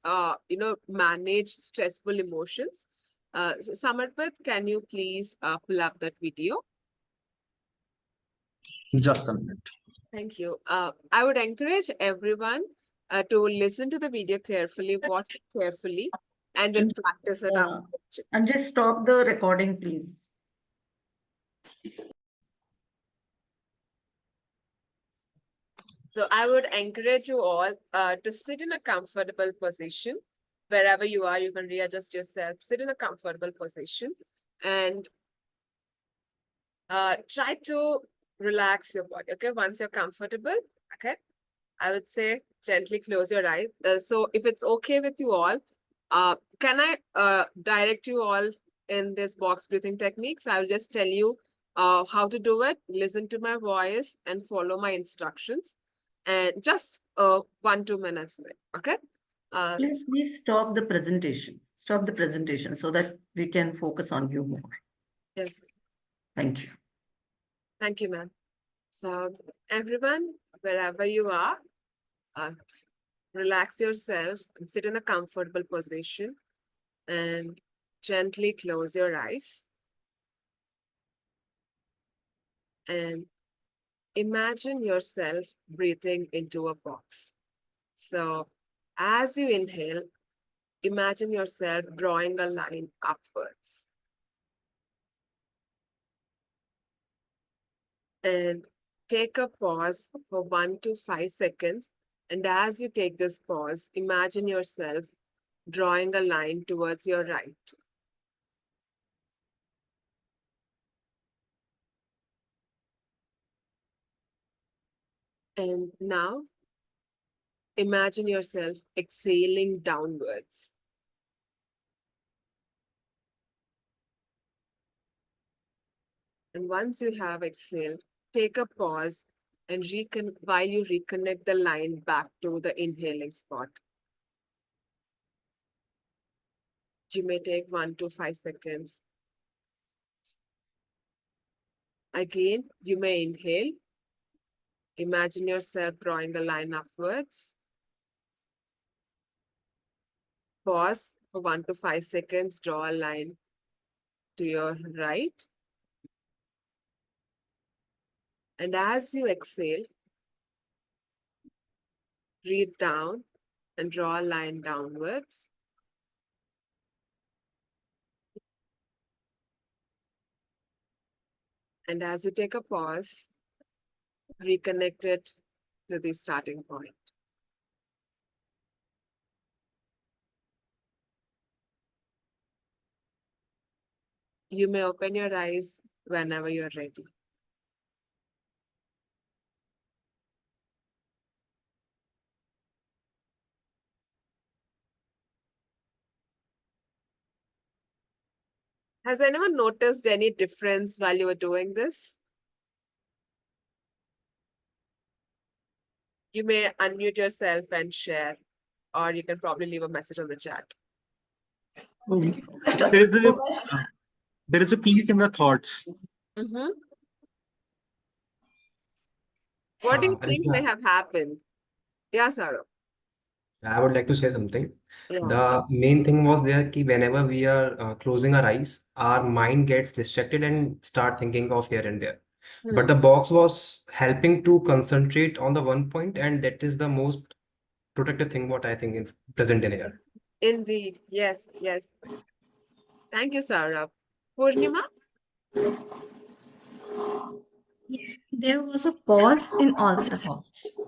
S11: manage stressful emotions. So Samarpit, can you please pull up that video?
S4: Just a minute.
S11: Thank you. I would encourage everyone to listen to the video carefully, watch it carefully, and then practice it out.
S7: And just stop the recording, please.
S11: So I would encourage you all to sit in a comfortable position. Wherever you are, you can readjust yourself. Sit in a comfortable position and try to relax your body. Okay, once you're comfortable, okay, I would say gently close your eyes. So if it's okay with you all, can I direct you all in this box breathing techniques? I will just tell you how to do it. Listen to my voice and follow my instructions. And just 1-2 minutes there, okay?
S7: Please stop the presentation. Stop the presentation so that we can focus on you more.
S11: Yes.
S7: Thank you.
S11: Thank you, ma'am. So everyone, wherever you are, relax yourself and sit in a comfortable position and gently close your eyes. And imagine yourself breathing into a box. So as you inhale, imagine yourself drawing a line upwards. And take a pause for 1 to 5 seconds. And as you take this pause, imagine yourself drawing a line towards your right. And now, imagine yourself exhaling downwards. And once you have exhaled, take a pause and while you reconnect the line back to the inhaling spot. You may take 1 to 5 seconds. Again, you may inhale. Imagine yourself drawing a line upwards. Pause for 1 to 5 seconds, draw a line to your right. And as you exhale, breathe down and draw a line downwards. And as you take a pause, reconnect it to the starting point. You may open your eyes whenever you're ready. Has anyone noticed any difference while you were doing this? You may unmute yourself and share, or you can probably leave a message on the chat.
S6: There is a peace in the thoughts.
S11: Mm-hmm. What do you think may have happened? Yeah, Sarah.
S5: I would like to say something.
S11: Yeah.
S5: The main thing was there कि whenever we are closing our eyes, our mind gets distracted and start thinking of here and there. But the box was helping to concentrate on the one point, and that is the most protective thing what I think is present in here.
S11: Indeed. Yes, yes. Thank you, Sarah. Purnima?
S8: Yes, there was a pause in all the thoughts.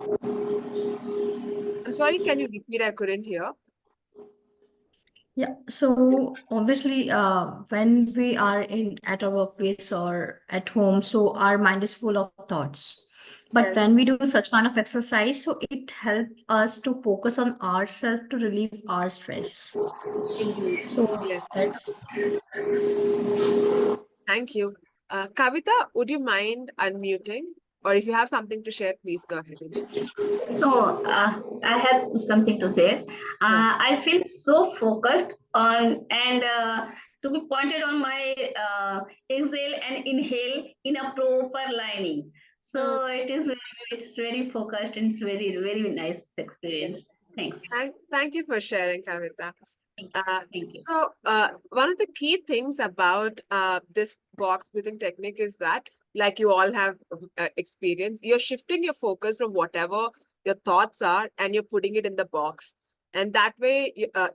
S11: I'm sorry, can you repeat? I couldn't hear.
S8: Yeah, so obviously, when we are in at our workplace or at home, so our mind is full of thoughts. But
S11: Yes.
S8: when we do such kind of exercise, so it helps us to focus on ourselves to relieve our stress.
S11: Indeed.
S8: So
S11: Yes.
S8: that's
S11: Thank you. Kavita, would you mind unmuting? Or if you have something to share, please go ahead and share.
S12: So I have something to say. I feel so focused on and to be pointed on my exhale and inhale in a proper lining. So it's very focused and it's very nice experience. Thanks.
S11: Thank you for sharing, Kavita.
S12: Thank you.
S11: So one of the key things about this box breathing technique is that, like you all have experienced, you're shifting your focus from whatever your thoughts are and you're putting it in the box. And that way,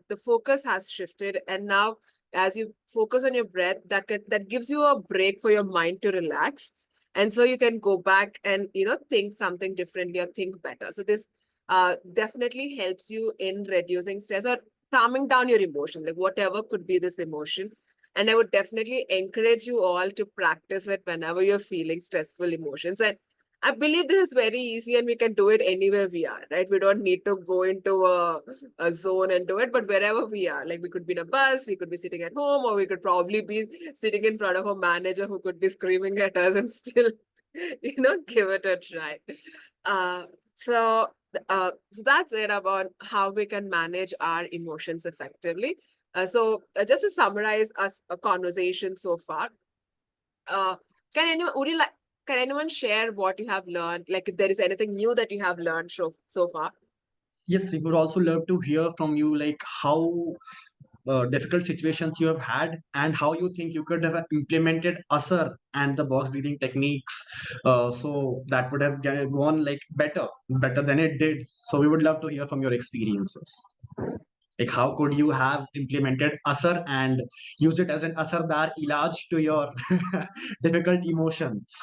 S11: the focus has shifted. And now, as you focus on your breath, that gives you a break for your mind to relax. And so you can go back and think something differently or think better. So this definitely helps you in reducing stress or calming down your emotion, like whatever could be this emotion. And I would definitely encourage you all to practice it whenever you're feeling stressful emotions. And I believe this is very easy and we can do it anywhere we are, right? We don't need to go into a zone and do it, but wherever we are, like we could be in a bus, we could be sitting at home, or we could probably be sitting in front of a manager who could be screaming at us and still, give it a try. So that's it about how we can manage our emotions effectively. So just to summarize a conversation so far, can anyone share what you have learned? Like if there is anything new that you have learned so far?
S4: Yes, we would also love to hear from you, like how difficult situations you have had and how you think you could have implemented ASR and the box breathing techniques, so that would have gone like better than it did. So we would love to hear from your experiences. Like how could you have implemented ASR and use it as an asardar ilaj to your difficult emotions?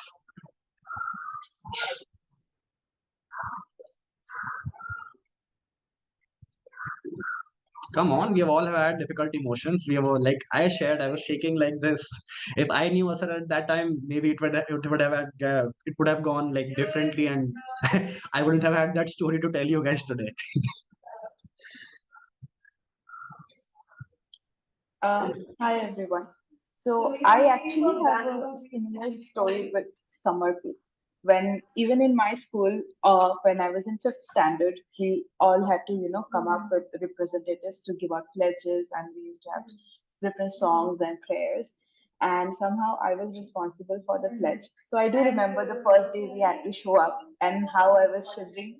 S4: Come on, we have all had difficult emotions. We have all, like I shared, I was shaking like this. If I knew Asar at that time, maybe it would have gone like differently, and I wouldn't have had that story to tell you guys today.
S2: Hi everyone. So I actually have a similar story with summer peak. When even in my school, when I was in fifth standard, we all had to, come up with representatives to give out pledges, and we used to have different songs and prayers. And somehow I was responsible for the pledge. So I do remember the first day we had to show up and how I was shivering.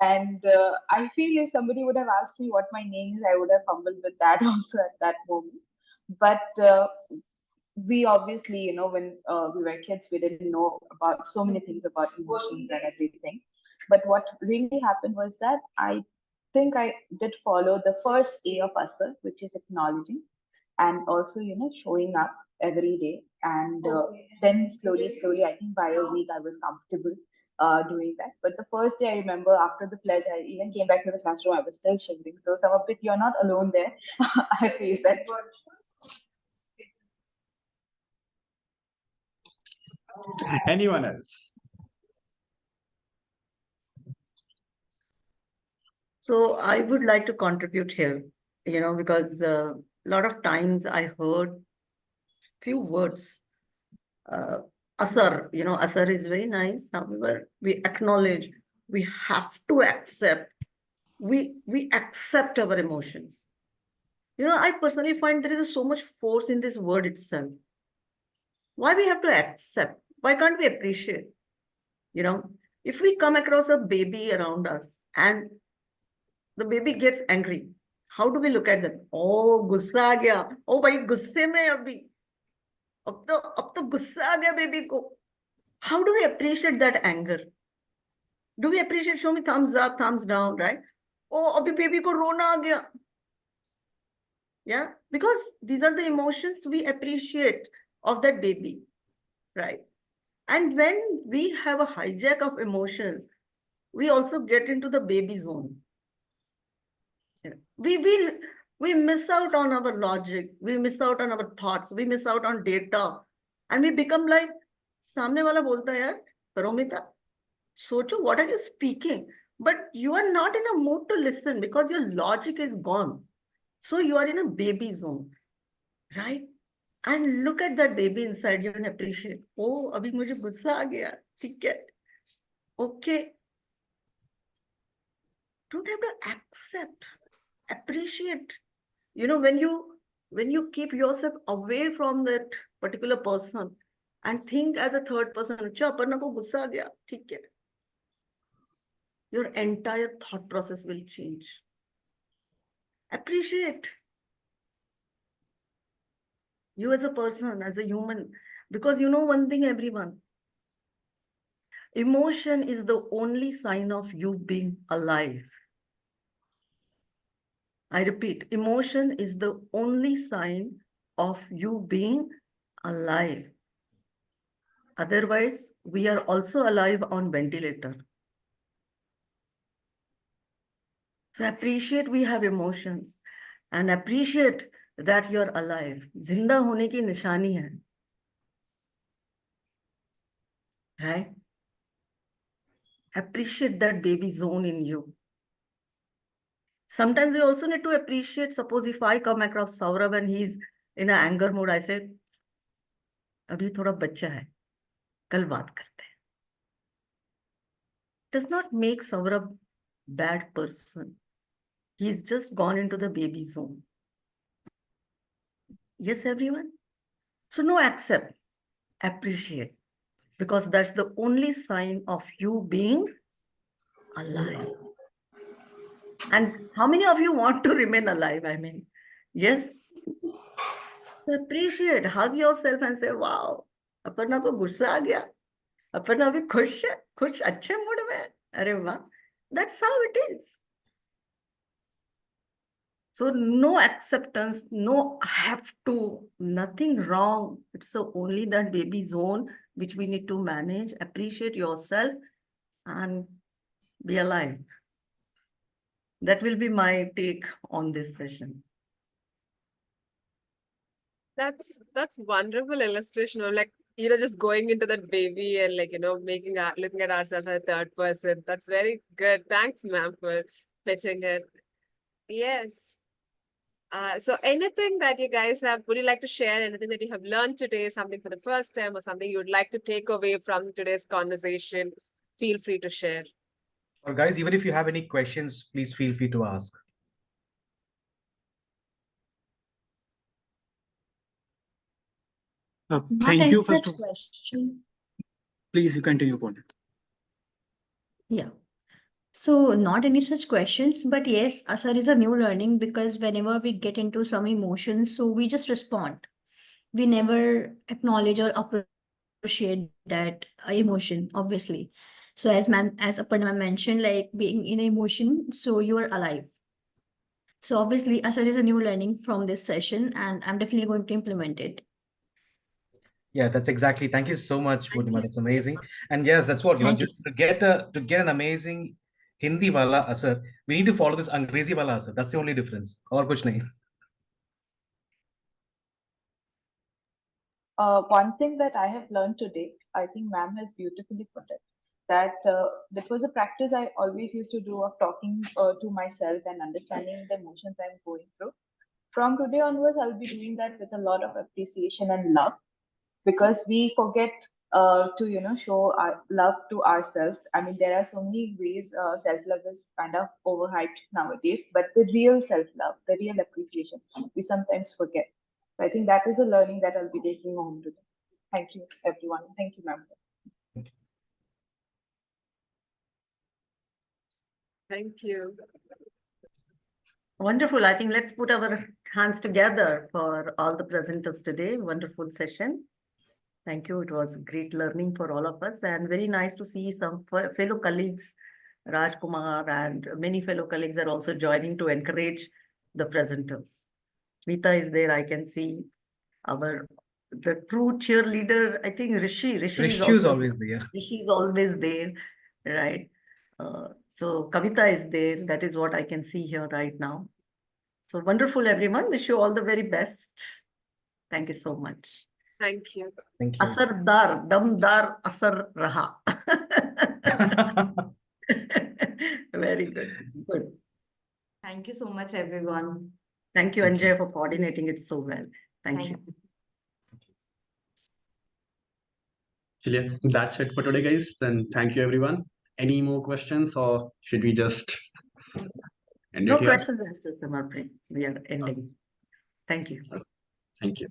S2: And I feel if somebody would have asked me what my name is, I would have fumbled with that also at that moment. But we obviously, when we were kids, we didn't know about so many things about emotions and everything. But what really happened was that I think I did follow the first A of ASA, which is acknowledging, and also, showing up every day. And then slowly, I think by a week, I was comfortable doing that. But the first day, I remember after the pledge, I even came back to the classroom, I was still shivering. So, some of it, you're not alone there. I face that.
S4: Anyone else?
S7: So I would like to contribute here, because a lot of times I heard few words. Asar, asar is very nice. However, we acknowledge, we have to accept, we accept our emotions. I personally find there is so much force in this word itself. Why we have to accept? Why can't we appreciate? If we come across a baby around us and the baby gets angry, how do we look at them? Oh, गुस्सा आ गया. Oh, भाई गुस्से में अभी. अब तो गुस्सा आ गया baby को. How do we appreciate that anger? Do we appreciate? Show me thumbs up, thumbs down, right? Oh, अभी baby को रोना आ गया. Yeah, because these are the emotions we appreciate of that baby, right? And when we have a hijack of emotions, we also get into the baby zone. We miss out on our logic, we miss out on our thoughts, we miss out on data, and we become like, सामने वाला बोलता है यार, Paromita, सोचो, what are you speaking? But you are not in a mood to listen because your logic is gone. So you are in a baby zone, right? And look at that baby inside you and appreciate. Oh, अभी मुझे गुस्सा आ गया, ठीक है? Okay. Don't have to accept, appreciate. When you keep yourself away from that particular person and think as a third person, अच्छा अपर्णा को गुस्सा आ गया, ठीक है? Your entire thought process will change. Appreciate you as a person, as a human, because you know one thing, everyone. Emotion is the only sign of you being alive. I repeat, emotion is the only sign of you being alive. Otherwise, we are also alive on ventilator. So appreciate we have emotions and appreciate that you're alive. जिंदा होने की निशानी है. Right? Appreciate that baby zone in you. Sometimes we also need to appreciate, suppose if I come across Saurabh and he's in an anger mode, I say, अभी थोड़ा बच्चा है, कल बात करते हैं. Does not make Saurabh bad person. He's just gone into the baby zone. Yes, everyone? So no accept, appreciate, because that's the only sign of you being alive. And how many of you want to remain alive? I mean, yes? So appreciate, hug yourself and say, wow, Aparna को गुस्सा आ गया. Aparna अभी खुश है, खुश अच्छे mood में है. अरे वाह, that's how it is. So no acceptance, no have to, nothing wrong. It's only that baby zone which we need to manage. Appreciate yourself and be alive. That will be my take on this session.
S11: That's wonderful illustration of like, just going into that baby and like, looking at ourselves as a third person. That's very good. Thanks, ma'am, for pitching it. Yes. So anything that you guys would you like to share? Anything that you have learned today, something for the first time, or something you would like to take away from today's conversation? Feel free to share.
S9: Or guys, even if you have any questions, please feel free to ask.
S6: Thank you. First
S8: Such
S6: of
S8: question.
S6: please, you continue, Pony.
S8: Yeah. So not any such questions, but yes, Asar is a new learning because whenever we get into some emotions, so we just respond. We never acknowledge or appreciate that emotion, obviously. So as Aparna mentioned, like being in emotion, so you are alive. So obviously, Asar is a new learning from this session, and I'm definitely going to implement it.
S9: Yeah, that's exactly. Thank you so much,
S11: Thank
S9: Purnima.
S11: you.
S9: That's amazing. And yes, that's what,
S8: Thank you.
S9: just to get an amazing Hindi wala asar, we need to follow this Angrezi wala asar. That's the only difference. Or kuch nahi.
S2: One thing that I have learned today, I think ma'am has beautifully put it, that was a practice I always used to do of talking to myself and understanding the emotions I'm going through. From today onwards, I'll be doing that with a lot of appreciation and love, because we forget to show our love to ourselves. I mean, there are so many ways self-love is kind of overhyped nowadays, but the real self-love, the real appreciation, we sometimes forget. So I think that is a learning that I'll be taking home today. Thank you, everyone. Thank you, ma'am.
S11: Thank you.
S7: Wonderful. I think let's put our hands together for all the presenters today. Wonderful session. Thank you. It was great learning for all of us, and very nice to see some fellow colleagues, Raj Kumar and many fellow colleagues are also joining to encourage the presenters. Meeta is there. I can see the true cheerleader. I think Rishi is
S9: Rishi is
S7: also
S9: always there.
S7: Rishi is always there, right? So Kavita is there. That is what I can see here right now. So wonderful, everyone. Wish you all the very best. Thank you so much.
S11: Thank you.
S9: Thank you.
S7: Asardar, damdar asar raha. Very good. Good.
S13: Thank you so much, everyone.
S7: Thank you,
S9: Thank
S7: Anjay, for coordinating it so well. Thank you.
S4: Actually, that's it for today, guys. Then thank you, everyone. Any more questions, or should we just end
S7: No
S4: it here?
S7: questions, Mr. Samarprit. We are ending. Thank you.
S4: Thank you.